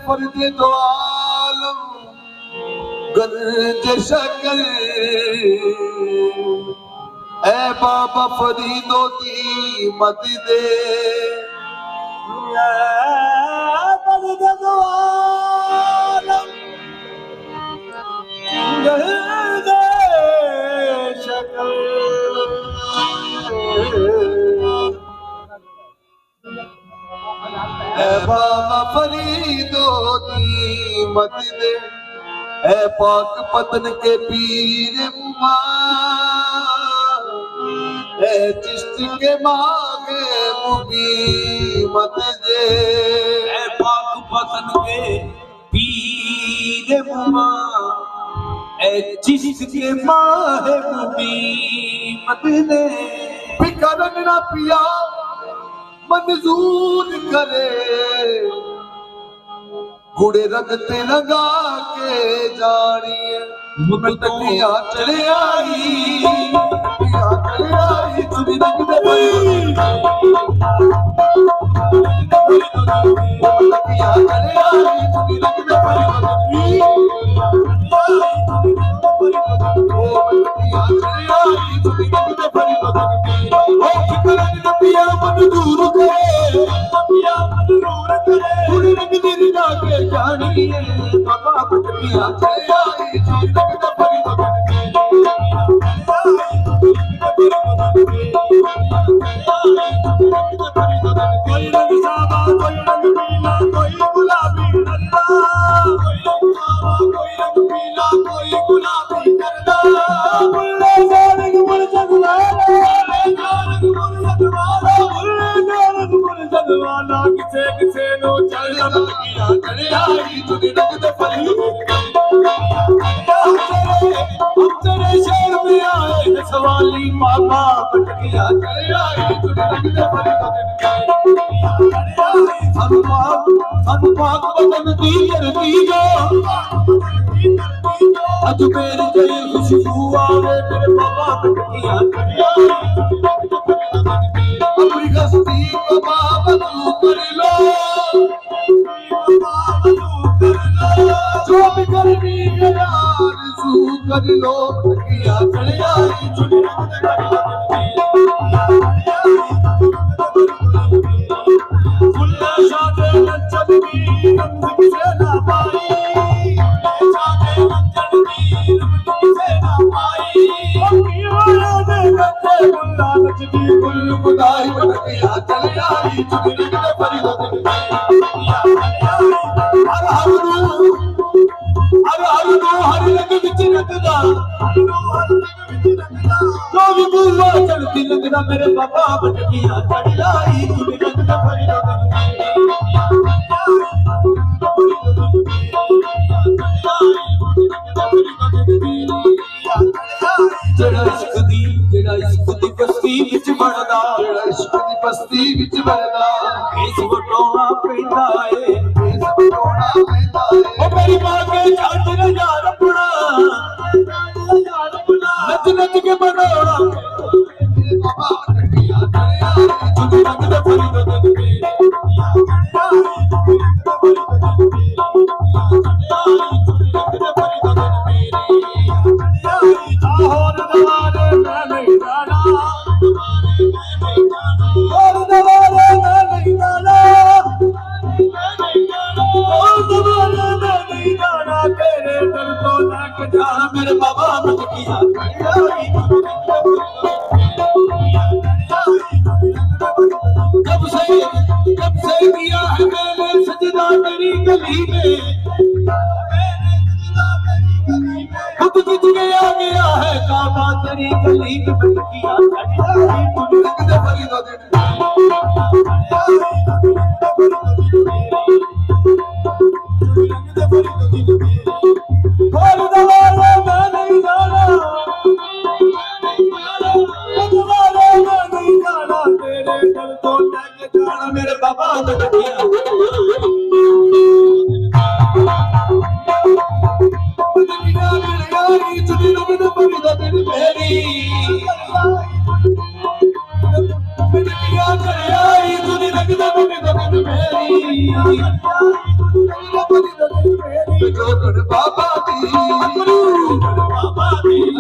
फर्द दो आलम गंज शकर ऐ बाबा फरीदो दी मत दे फर्द दो आलम गंज शकर ऐ बाबा फरीदो दी मत दे ऐ पाक पतन के पीर उमा ऐ चिश्त के मागे मुगी मत दे ऐ पाक पतन के पीर उमा ऐ चिश्त के मागे मुगी मत दे फिकरन ना पिया मंजूर करे घोड़े रगते लगा के जानिए मुकदमिया चले आई तुझे रंग दे मुकदमिया चले आई तुझे रंग दे पिया मंजूर करे थोड़ी रंग तेरी जाके जानिए बाबा पटकिया चले आई चोरी रंग दे परी कोई रंग सादा कोई रंग पीला कोई गुलाबी नंदा कोई रंग सादा कोई रंग पीला कोई गुलाबी नंदा बुल्ले जारग बुल जगवाला किसे किसे नो चल लगिया चले आई तुझे रंग दे परी हम तेरे शहर में आए सवाली बाबा पटकिया चले आई तुझे रंग दे परी सानू पाक बदन दी करती जो अज मेरी जई खुशबू आवे मेरे बाबा पटकिया चले आई अपनी गस्ती को बाबा तू कर लो जो भी करनी है यार तू कर लो पटकिया चले आई तुझे रंग दे फुल्ला शादे नचन की रंग किसे ना पाई शादे नचन की रंग किसे ना पाई वाला दे नचे फुल्ला नचदी फुल खुदाई पटकिया चले आई तुझे रंग दे परी हर रंग विच रंगदा जो भी बुला चलती लगदा मेरे बाबा पटकिया चले आई तुझे रंग दे परी जेड़ा इश्क दी बस्ती विच बढ़दा जेड़ा इश्क दी बस्ती विच बढ़दा इस वटोना पैंदा ए इस वटोना पैंदा ए ओ मेरी मां के छाट न यार अपना नच नच के बनोड़ा बाबा टकिया चले आई तुझे रंग दे परी मेरे बाबा पटकिया जब से किया है मैंने सजदा तेरी गली में खुद तुझ गया है काबा तेरी गली में पटकिया तुझे रंग दे परी ਆਈ ਚੁਣੀ ਰੰਗ ਦੇ ਪਰੀ ਦਾ ਦਿਨ ਮੇਰੀ ਬਿਟੀਆਂ ਘਰੇ ਆਈ ਚੁਣੀ ਰੰਗ ਦੇ ਪਰੀ ਦਾ ਦਿਨ ਮੇਰੀ ਜੋਗਣ ਬਾਬਾ ਦੀ ਬਾਬਾ ਦੀ